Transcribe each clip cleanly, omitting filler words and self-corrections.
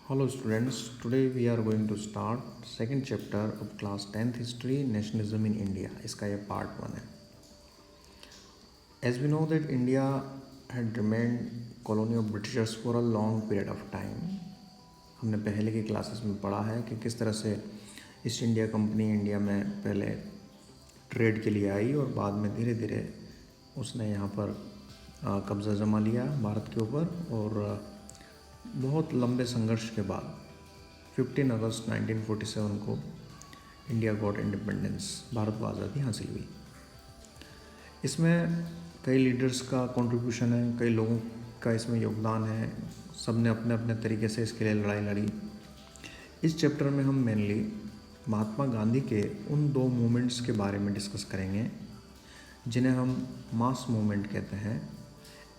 Hello students, today we are going to start second chapter of class 10th history nationalism in India. इसका ये part 1 है. As we know that India had remained colony of Britishers for a long period of time. हमने पहले की classes में पढ़ा है कि किस तरह से ईस्ट इंडिया कंपनी इंडिया में पहले ट्रेड के लिए आई और बाद में धीरे धीरे उसने यहाँ पर कब्ज़ा जमा लिया भारत के ऊपर और बहुत लंबे संघर्ष के बाद 15 अगस्त 1947 को इंडिया गॉट इंडिपेंडेंस, भारत को आज़ादी हासिल हुई. इसमें कई लीडर्स का कंट्रीब्यूशन है, कई लोगों का इसमें योगदान है, सब ने अपने अपने तरीके से इसके लिए लड़ाई लड़ी. इस चैप्टर में हम मेनली महात्मा गांधी के उन दो मूवमेंट्स के बारे में डिस्कस करेंगे जिन्हें हम मास मूवमेंट कहते हैं.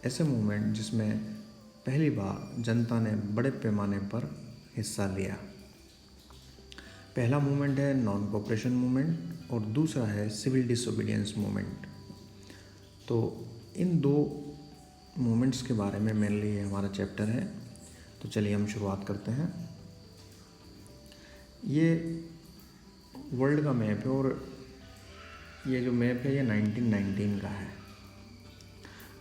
ऐसे मूवमेंट जिसमें पहली बार जनता ने बड़े पैमाने पर हिस्सा लिया. पहला मूवमेंट है नॉन कोऑपरेशन मूवमेंट और दूसरा है सिविल डिसोबीडियंस मूवमेंट. तो इन दो मूवमेंट्स के बारे में मेनली हमारा चैप्टर है. तो चलिए हम शुरुआत करते हैं. ये वर्ल्ड का मैप है और ये जो मैप है ये 1919 का है.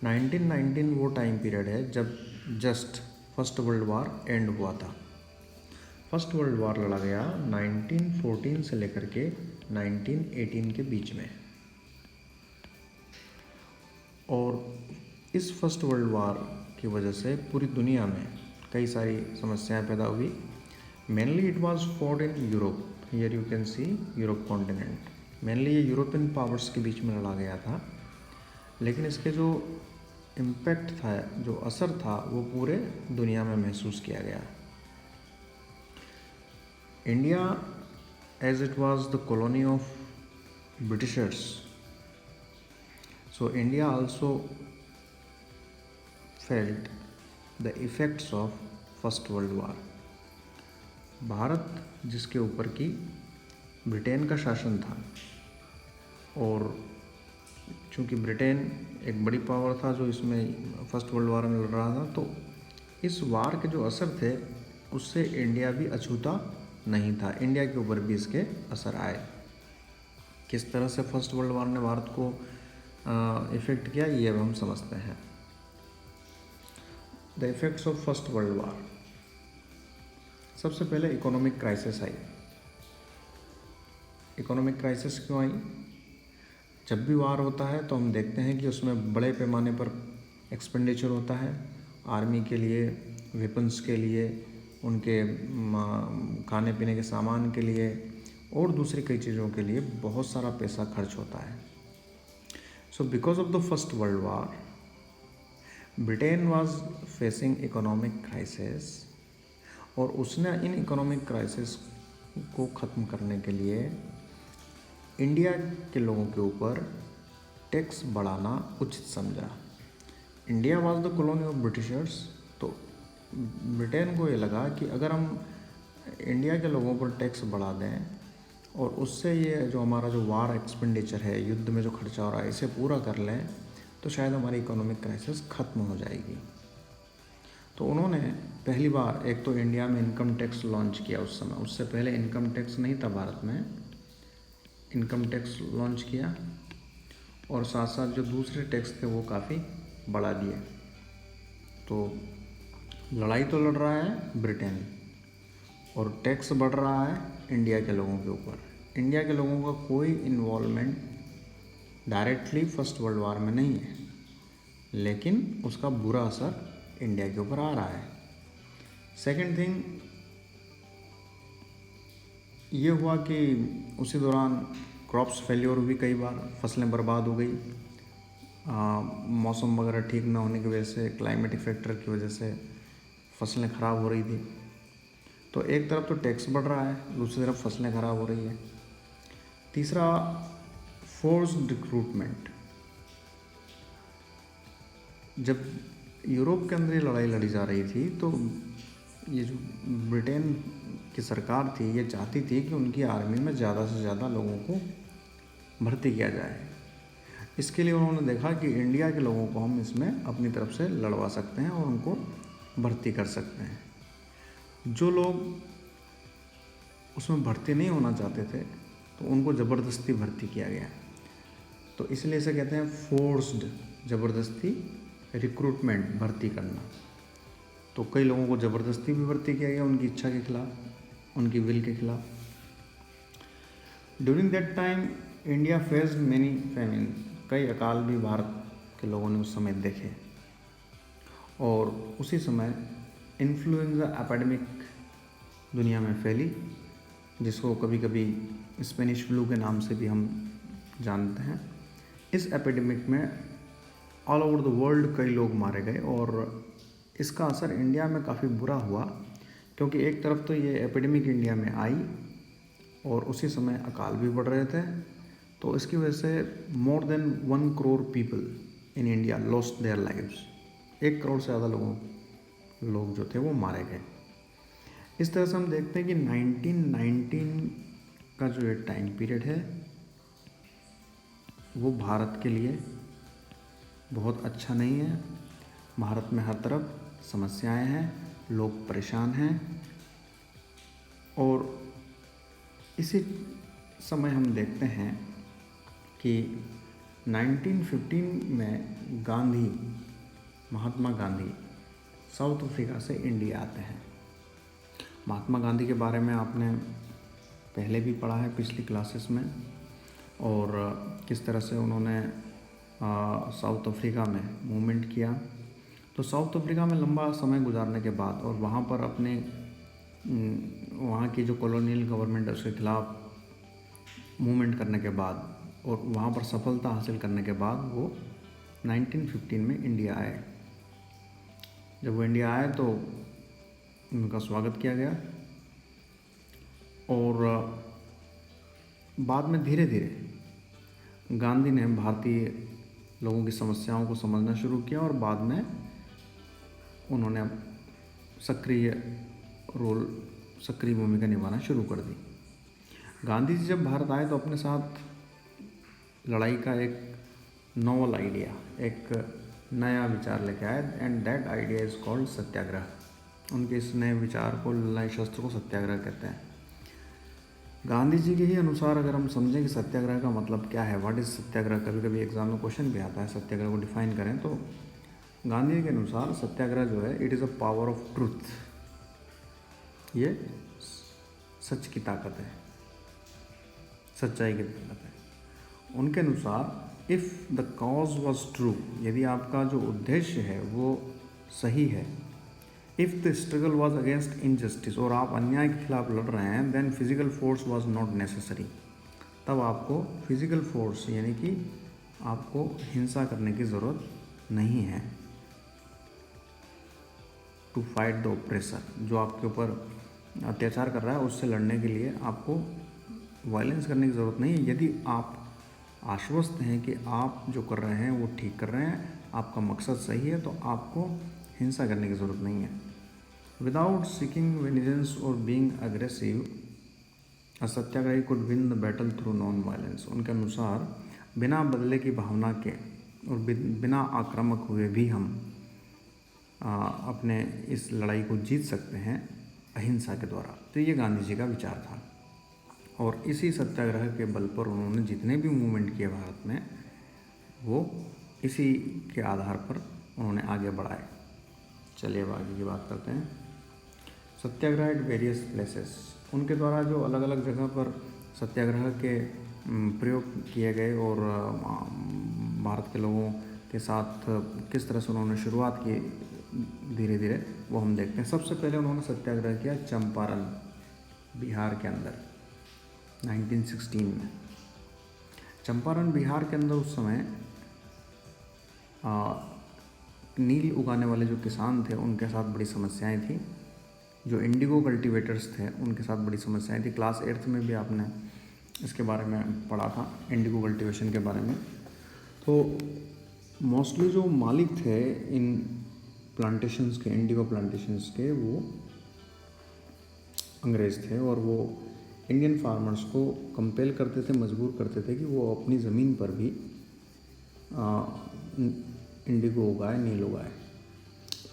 1919 वो टाइम पीरियड है जब just first World war and हुआ था. फर्स्ट वर्ल्ड वार लड़ा गया 1914 से लेकर के 1918 के बीच में. और इस फर्स्ट वर्ल्ड वार की वजह से पूरी दुनिया में कई सारी समस्याएं पैदा हुई. Mainly it was fought in Europe. Here you can see Europe continent. Mainly ये यूरोपियन पावर्स के बीच में लड़ा गया था, लेकिन इसके जो इम्पैक्ट था, जो असर था, वो पूरे दुनिया में महसूस किया गया. India as it was the colony of Britishers, so India also felt the effects of First World War. भारत जिसके ऊपर की ब्रिटेन का शासन था और चूँकि ब्रिटेन एक बड़ी पावर था जो इसमें फर्स्ट वर्ल्ड वार में लड़ रहा था, तो इस वार के जो असर थे उससे इंडिया भी अछूता नहीं था. इंडिया के ऊपर भी इसके असर आए. किस तरह से फर्स्ट वर्ल्ड वार ने भारत को इफ़ेक्ट किया ये अब हम समझते हैं. The effects of First World वार. सबसे पहले इकोनॉमिक क्राइसिस आई. इकोनॉमिक क्राइसिस क्यों आई? जब भी वार होता है तो हम देखते हैं कि उसमें बड़े पैमाने पर एक्सपेंडिचर होता है. आर्मी के लिए, वेपन्स के लिए, उनके खाने पीने के सामान के लिए और दूसरी कई चीज़ों के लिए बहुत सारा पैसा खर्च होता है. So because of the First World war Britain was facing economic crisis और उसने इन इकोनॉमिक क्राइसिस को ख़त्म करने के लिए इंडिया के लोगों के ऊपर टैक्स बढ़ाना उचित समझा. India was the colony of Britishers, तो ब्रिटेन को ये लगा कि अगर हम इंडिया के लोगों पर टैक्स बढ़ा दें और उससे ये जो हमारा जो वार एक्सपेंडिचर है, युद्ध में जो खर्चा हो रहा है, इसे पूरा कर लें तो शायद हमारी इकोनॉमिक क्राइसिस ख़त्म हो जाएगी. तो उन्होंने पहली बार एक तो इंडिया में इनकम टैक्स लॉन्च किया. उस समय, उससे पहले इनकम टैक्स नहीं था भारत में. इनकम टैक्स लॉन्च किया और साथ साथ जो दूसरे टैक्स थे वो काफ़ी बढ़ा दिए. तो लड़ाई तो लड़ रहा है ब्रिटेन और टैक्स बढ़ रहा है इंडिया के लोगों के ऊपर. इंडिया के लोगों का कोई इन्वॉल्वमेंट डायरेक्टली फर्स्ट वर्ल्ड वार में नहीं है, लेकिन उसका बुरा असर इंडिया के ऊपर आ रहा है. सेकेंड थिंग ये हुआ कि उसी दौरान क्रॉप्स फेल्योर हुई, कई बार फसलें बर्बाद हो गई. मौसम वगैरह ठीक ना होने की वजह से, क्लाइमेटिक फैक्टर की वजह से फसलें ख़राब हो रही थी. तो एक तरफ तो टैक्स बढ़ रहा है, दूसरी तरफ फसलें ख़राब हो रही है. तीसरा, फोर्स्ड रिक्रूटमेंट. जब यूरोप के अंदर ये लड़ाई लड़ी जा रही थी तो ये जो ब्रिटेन की सरकार थी ये चाहती थी कि उनकी आर्मी में ज़्यादा से ज़्यादा लोगों को भर्ती किया जाए. इसके लिए उन्होंने देखा कि इंडिया के लोगों को हम इसमें अपनी तरफ से लड़वा सकते हैं और उनको भर्ती कर सकते हैं. जो लोग उसमें भर्ती नहीं होना चाहते थे तो उनको ज़बरदस्ती भर्ती किया गया, तो इसलिए इसे कहते हैं फोर्स्ड, ज़बरदस्ती रिक्रूटमेंट, भर्ती करना। तो कई लोगों को ज़बरदस्ती भी भर्ती किया गया उनकी इच्छा के खिलाफ, उनकी विल के खिलाफ। During that time India faced many famine, कई अकाल भी भारत के लोगों ने उस समय देखे। और उसी समय इन्फ्लुएंजा एपिडेमिक दुनिया में फैली, जिसको कभी कभी स्पेनिश फ्लू के नाम से भी हम जानते हैं। इस एपिडेमिक में ऑल ओवर द वर्ल्ड कई लोग मारे गए और इसका असर इंडिया में काफ़ी बुरा हुआ, क्योंकि एक तरफ तो ये एपिडेमिक इंडिया में आई और उसी समय अकाल भी बढ़ रहे थे, तो इसकी वजह से more than 1 crore people in India lost their lives. 1 crore से ज़्यादा लोग जो थे वो मारे गए। इस तरह से हम देखते हैं कि 1919 का जो ये टाइम पीरियड है वो भारत के लिए बहुत अच्छा नहीं है। भारत में हर तरफ समस्याएं हैं, लोग परेशान हैं। और इसी समय हम देखते हैं कि 1915 में महात्मा गांधी साउथ अफ्रीका से इंडिया आते हैं। महात्मा गांधी के बारे में आपने पहले भी पढ़ा है पिछली क्लासेस में, और किस तरह से उन्होंने साउथ अफ्रीका में मूवमेंट किया। तो साउथ अफ्रीका में लंबा समय गुजारने के बाद और वहाँ पर अपने वहाँ की जो कॉलोनियल गवर्नमेंट है उसके खिलाफ मूवमेंट करने के बाद और वहाँ पर सफलता हासिल करने के बाद वो 1915 में इंडिया आए। जब वो इंडिया आए तो उनका स्वागत किया गया और बाद में धीरे धीरे गांधी ने भारतीय लोगों की समस्याओं को समझना शुरू किया और बाद में उन्होंने सक्रिय भूमिका निभाना शुरू कर दी। गांधी जी जब भारत आए तो अपने साथ लड़ाई का एक नोवेल आइडिया, एक नया विचार लेके आए, and that idea is called satyagraha. उनके इस नए विचार को, लड़ाई शस्त्र को सत्याग्रह कहते हैं। गांधी जी के ही अनुसार अगर हम समझें कि सत्याग्रह का मतलब क्या है, व्हाट इज़ सत्याग्रह, कभी कभी एग्जाम में क्वेश्चन भी आता है सत्याग्रह को डिफाइन करें, तो गांधी जी के अनुसार सत्याग्रह जो है it is a power of truth. ये सच की ताकत है, सच्चाई की ताकत है। उनके अनुसार if the cause was true, यदि आपका जो उद्देश्य है वो सही है, if the struggle was against injustice, और आप अन्याय के खिलाफ लड़ रहे हैं, then physical force was not necessary, तब आपको फिजिकल फोर्स यानी कि आपको हिंसा करने की ज़रूरत नहीं है। टू फाइट द ऑप्रेसर, जो आपके ऊपर अत्याचार कर रहा है उससे लड़ने के लिए आपको वायलेंस करने की ज़रूरत नहीं है। यदि आप आश्वस्त हैं कि आप जो कर रहे हैं वो ठीक कर रहे हैं, आपका मकसद सही है, तो आपको हिंसा करने की ज़रूरत नहीं है। विदाउट सीकिंग वेनिजेंस और being aggressive, a satyagrahi could win the battle through non violence. उनके अनुसार बिना बदले की भावना के और बिना आक्रामक हुए भी हम अपने इस लड़ाई को जीत सकते हैं अहिंसा के द्वारा। तो ये गांधी जी का विचार था और इसी सत्याग्रह के बल पर उन्होंने जितने भी मूवमेंट किए भारत में, वो इसी के आधार पर उन्होंने आगे बढ़ाए। चलिए अब आगे की बात करते हैं। सत्याग्रह एट वेरियस प्लेसेस, उनके द्वारा जो अलग अलग जगह पर सत्याग्रह के प्रयोग किए गए और भारत के लोगों के साथ किस तरह से उन्होंने शुरुआत की धीरे धीरे, वो हम देखते हैं। सबसे पहले उन्होंने सत्याग्रह किया चंपारण, बिहार के अंदर 1916 में। चंपारण बिहार के अंदर उस समय नील उगाने वाले जो किसान थे उनके साथ बड़ी समस्याएं थी। जो इंडिगो कल्टीवेटर्स थे उनके साथ बड़ी समस्याएं थी। क्लास 8th में भी आपने इसके बारे में पढ़ा था, इंडिगो कल्टीवेशन के बारे में। तो मोस्टली जो मालिक थे इन प्लांटेशंस के, इंडिगो प्लांटेशंस के, वो अंग्रेज़ थे और वो इंडियन फार्मर्स को कंपेल करते थे, मजबूर करते थे कि वो अपनी ज़मीन पर भी इंडिगो उगाए, नील उगाए।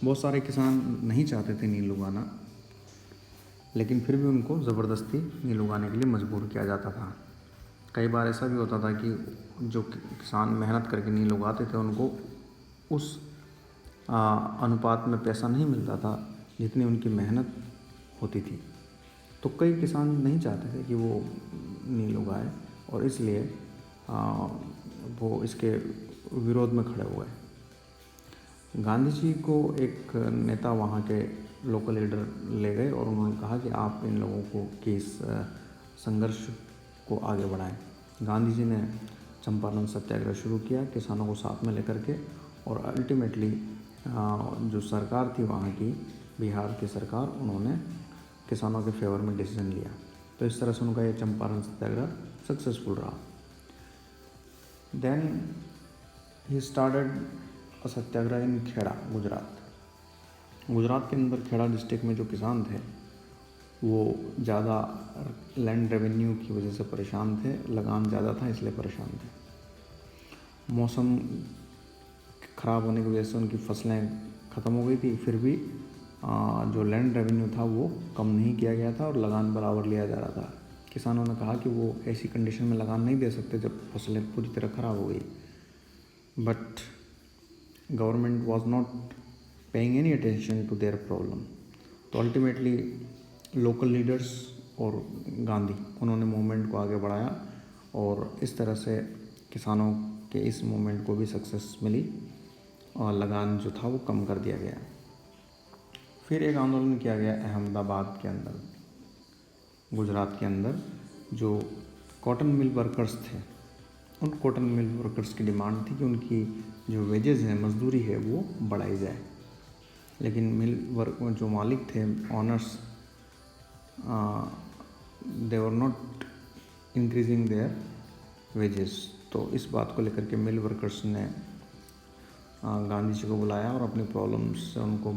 बहुत सारे किसान नहीं चाहते थे नील उगाना, लेकिन फिर भी उनको ज़बरदस्ती नील उगाने के लिए मजबूर किया जाता था। कई बार ऐसा भी होता था कि जो किसान मेहनत करके नील उगाते थे उनको उस अनुपात में पैसा नहीं मिलता था जितनी उनकी मेहनत होती थी। तो कई किसान नहीं चाहते थे कि वो नील उगाए और इसलिए वो इसके विरोध में खड़े हुए। गांधी जी को एक नेता वहाँ के लोकल लीडर ले गए और उन्होंने कहा कि आप इन लोगों को कि इस संघर्ष को आगे बढ़ाएं। गांधी जी ने चंपारण सत्याग्रह शुरू किया किसानों को साथ में लेकर के, और अल्टीमेटली जो सरकार थी वहाँ की, बिहार की सरकार, उन्होंने किसानों के फेवर में डिसीजन लिया। तो इस तरह से उनका ये चंपारण सत्याग्रह सक्सेसफुल रहा। देन ही स्टार्टेड अ सत्याग्रह इन खेड़ा, गुजरात के अंदर खेड़ा डिस्ट्रिक्ट में जो किसान थे वो ज़्यादा लैंड रेवेन्यू की वजह से परेशान थे, लगान ज़्यादा था इसलिए परेशान थे। मौसम ख़राब होने की वजह से उनकी फसलें ख़त्म हो गई थी, फिर भी जो लैंड रेवेन्यू था वो कम नहीं किया गया था और लगान बराबर लिया जा रहा था। किसानों ने कहा कि वो ऐसी कंडीशन में लगान नहीं दे सकते जब फसलें पूरी तरह ख़राब हो गई, but government was not paying any attention to their problem. तो अल्टीमेटली लोकल लीडर्स और गांधी, उन्होंने मूवमेंट को आगे बढ़ाया और इस तरह से किसानों के इस मूवमेंट को भी सक्सेस मिली और लगान जो था वो कम कर दिया गया। फिर एक आंदोलन किया गया अहमदाबाद के अंदर, गुजरात के अंदर, जो कॉटन मिल वर्कर्स थे। उन कॉटन मिल वर्कर्स की डिमांड थी कि उनकी जो वेजेस हैं, मजदूरी है, वो बढ़ाई जाए। लेकिन मिल वर्क जो मालिक थे, honours, they were not increasing there wages. तो इस बात को लेकर के मिल वर्कर्स ने गांधी जी को बुलाया और अपनी प्रॉब्लम्स से उनको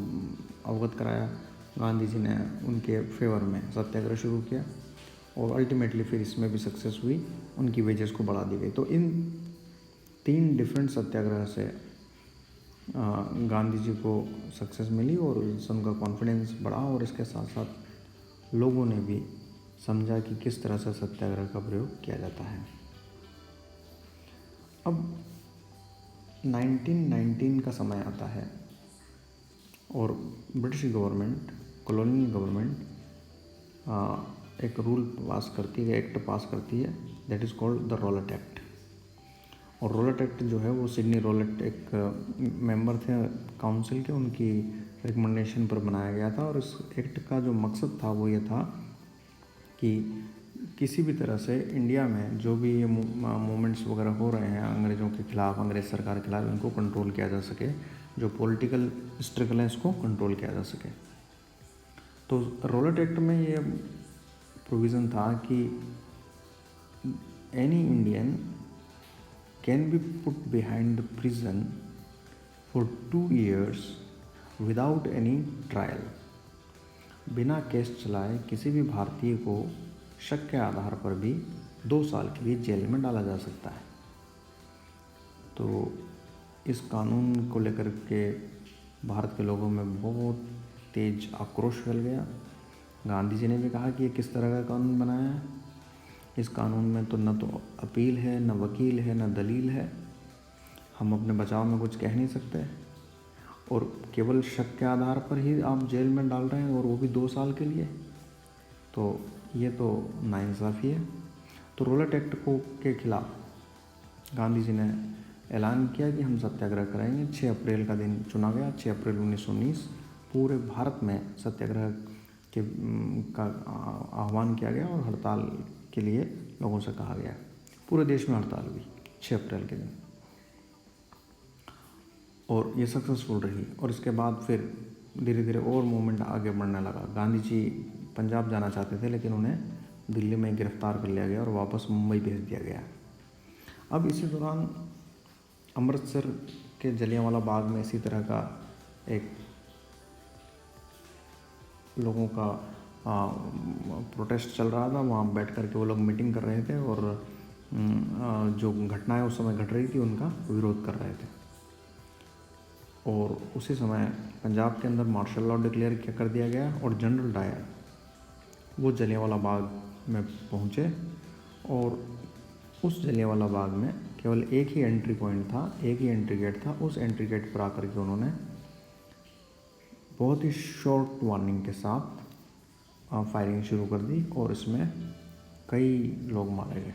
अवगत कराया। गांधी जी ने उनके फेवर में सत्याग्रह शुरू किया और अल्टीमेटली फिर इसमें भी सक्सेस हुई, उनकी वेजेस को बढ़ा दी गई। तो इन 3 डिफरेंट सत्याग्रह से गांधी जी को सक्सेस मिली और इससे उनका कॉन्फिडेंस बढ़ा और इसके साथ साथ लोगों ने भी समझा कि किस तरह से सत्याग्रह का प्रयोग किया जाता है। अब 1919 का समय आता है और ब्रिटिश गवर्नमेंट, कॉलोनियल गवर्नमेंट एक रूल पास करती है, एक्ट पास करती है, that is called the Rowlatt act. और रॉलेट एक्ट जो है वो सिडनी रॉलेट एक मेंबर थे काउंसिल के, उनकी रिकमेंडेशन पर बनाया गया था। और इस एक्ट का जो मकसद था वो ये था कि किसी भी तरह से इंडिया में जो भी ये मूवमेंट्स वगैरह हो रहे हैं अंग्रेज़ों के ख़िलाफ़, अंग्रेज़ सरकार के खिलाफ, इनको कंट्रोल किया जा सके, जो पॉलिटिकल स्ट्रगल है इसको कंट्रोल किया जा सके। तो रॉलेट एक्ट में ये प्रोविज़न था कि any Indian can be put behind the prison for 2 years without any trial. बिना केस चलाए किसी भी भारतीय को शक के आधार पर भी 2 साल के लिए जेल में डाला जा सकता है। तो इस कानून को लेकर के भारत के लोगों में बहुत तेज आक्रोश फैल गया। गांधी जी ने भी कहा कि ये किस तरह का कानून बनाया है, इस कानून में तो न तो अपील है, न वकील है, न दलील है, हम अपने बचाव में कुछ कह नहीं सकते और केवल शक के आधार पर ही आप जेल में डाल रहे हैं और वो भी 2 साल के लिए। तो ये तो नाइंसाफ़ी है। तो रॉलेट एक्ट को के खिलाफ गांधी जी ने ऐलान किया कि हम सत्याग्रह कराएंगे। 6 अप्रैल का दिन चुना गया, 6 अप्रैल 1919। पूरे भारत में सत्याग्रह के का आह्वान किया गया और हड़ताल के लिए लोगों से कहा गया। पूरे देश में हड़ताल हुई 6 अप्रैल के दिन और ये सक्सेसफुल रही। और इसके बाद फिर धीरे धीरे और मूवमेंट आगे बढ़ने लगा। गांधी जी पंजाब जाना चाहते थे लेकिन उन्हें दिल्ली में गिरफ्तार कर लिया गया और वापस मुंबई भेज दिया गया। अब इसी दौरान अमृतसर के जलियांवाला बाग में इसी तरह का एक लोगों का प्रोटेस्ट चल रहा था। वहाँ बैठ कर के वो लोग मीटिंग कर रहे थे और जो घटनाएं उस समय घट रही थी उनका विरोध कर रहे थे। और उसी समय पंजाब के अंदर मार्शल लॉ डिक्लेयर कर दिया गया और जनरल डायर वो जलियांवाला बाग में पहुँचे और उस जलियांवाला बाग में केवल एक ही एंट्री पॉइंट था, एक ही एंट्री गेट था। उस एंट्री गेट पर आकर के उन्होंने बहुत ही शॉर्ट वार्निंग के साथ फायरिंग शुरू कर दी और इसमें कई लोग मारे गए।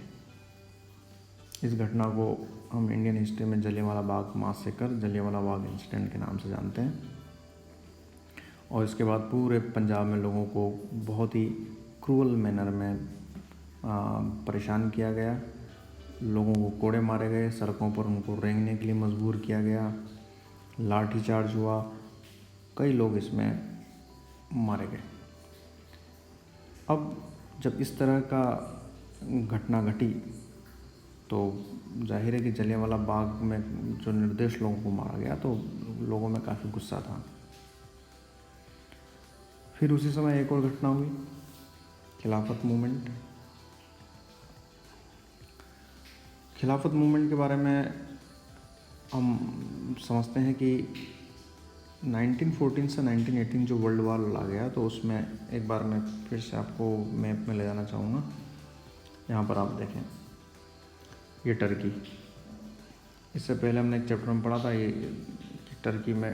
इस घटना को हम इंडियन हिस्ट्री में जलियांवाला बाग मैसेकर, जलियांवाला बाग इंसिडेंट के नाम से जानते हैं। और इसके बाद पूरे पंजाब में लोगों को बहुत ही क्रूअल मैनर में परेशान किया गया। लोगों को कोड़े मारे गए, सड़कों पर उनको रेंगने के लिए मजबूर किया गया, लाठीचार्ज हुआ, कई लोग इसमें मारे गए। अब जब इस तरह का घटना घटी तो जाहिर है कि जलियांवाला बाग में जो निर्दोष लोगों को मारा गया तो लोगों में काफ़ी गुस्सा था। फिर उसी समय एक और घटना हुई, खिलाफत मूवमेंट। खिलाफत मूवमेंट के बारे में हम समझते हैं कि 1914 से 1918 जो वर्ल्ड वार लड़ा गया तो उसमें एक बार मैं फिर से आपको मैप में ले जाना चाहूँगा। यहाँ पर आप देखें, ये टर्की। इससे पहले हमने एक चैप्टर में पढ़ा था ये कि टर्की में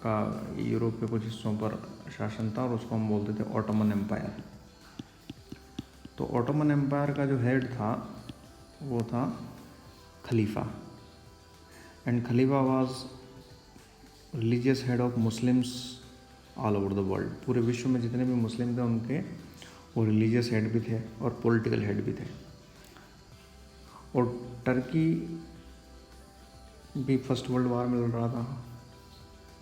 का यूरोप के कुछ हिस्सों पर शासन था और उसको हम बोलते थे ऑटोमन एम्पायर। तो ऑटोमन एम्पायर का जो हेड था वो था खलीफा, एंड खलीफा was religious head of Muslims all over the world. पूरे विश्व में जितने भी मुस्लिम थे उनके वो रिलीजियस हेड भी थे और पॉलिटिकल हेड भी थे। और टर्की भी फर्स्ट वर्ल्ड वार में लड़ रहा था,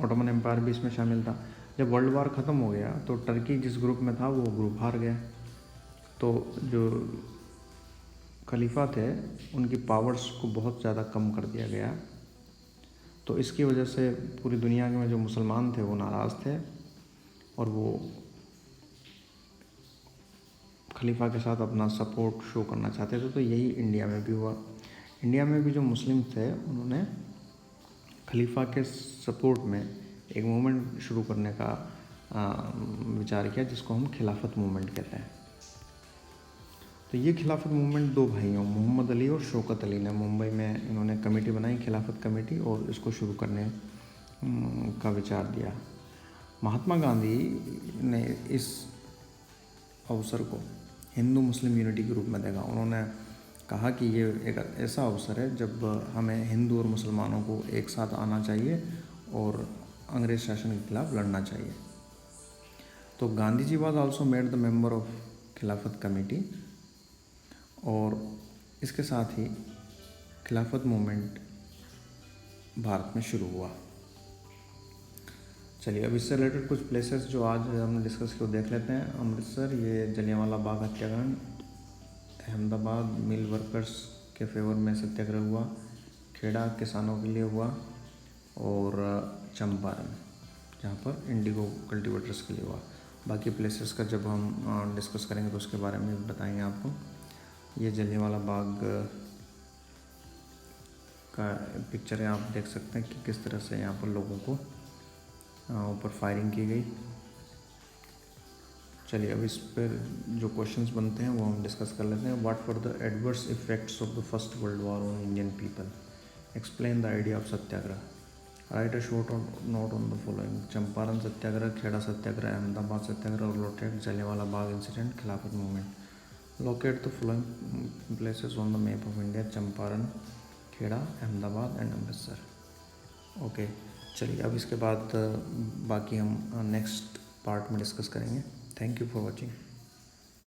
ऑटोमन एम्पायर भी इसमें शामिल था। जब वर्ल्ड वार ख़त्म हो गया तो टर्की जिस ग्रुप में था वो ग्रुप हार गया। तो जो खलीफा थे उनकी पावर्स को बहुत ज़्यादा कम कर दिया गया। तो इसकी वजह से पूरी दुनिया में जो मुसलमान थे वो नाराज़ थे और वो खलीफा के साथ अपना सपोर्ट शो करना चाहते थे। तो यही इंडिया में भी हुआ। इंडिया में भी जो मुस्लिम थे उन्होंने खलीफा के सपोर्ट में एक मूवमेंट शुरू करने का विचार किया जिसको हम खिलाफत मूवमेंट कहते हैं। तो ये खिलाफत मूवमेंट दो भाइयों मोहम्मद अली और शौकत अली ने मुंबई में इन्होंने कमेटी बनाई, खिलाफत कमेटी, और इसको शुरू करने का विचार दिया। महात्मा गांधी ने इस अवसर को हिंदू मुस्लिम यूनिटी के रूप में देखा। उन्होंने कहा कि ये एक ऐसा अवसर है जब हमें हिंदू और मुसलमानों को एक साथ आना चाहिए और अंग्रेज़ शासन के खिलाफ लड़ना चाहिए। तो Gandhi ji was also made the member of Khilafat committee और इसके साथ ही खिलाफत मूवमेंट भारत में शुरू हुआ। चलिए अब इससे रिलेटेड कुछ प्लेसेस जो आज हमने डिस्कस किए देख लेते हैं। अमृतसर, ये जलियांवाला बाग हत्याकांड। अहमदाबाद, मिल वर्कर्स के फेवर में सत्याग्रह हुआ। खेड़ा किसानों के लिए हुआ। और चंपारण जहाँ पर इंडिगो कल्टीवेटर्स के लिए हुआ। बाकी प्लेसेस का जब हम डिस्कस करेंगे तो उसके बारे में बताएंगे आपको। ये जलियांवाला बाग का पिक्चर है, आप देख सकते हैं कि किस तरह से यहाँ पर लोगों को ऊपर फायरिंग की गई। चलिए अब इस पर जो क्वेश्चंस बनते हैं वो हम डिस्कस कर लेते हैं। What were the adverse effects of the First World War on Indian people? Explain the idea of satyagraha. Write a short note on the following. Champaran satyagraha, Kheda satyagraha, Ahmedabad satyagraha और locate Jallianwala Bagh incident, Khilafat movement. Locate the following places on the map of India. Champaran, Kheda, Ahmedabad and Amritsar. Okay, चलिए अब इसके बाद बाकी हम next part में discuss करेंगे। Thank you for watching.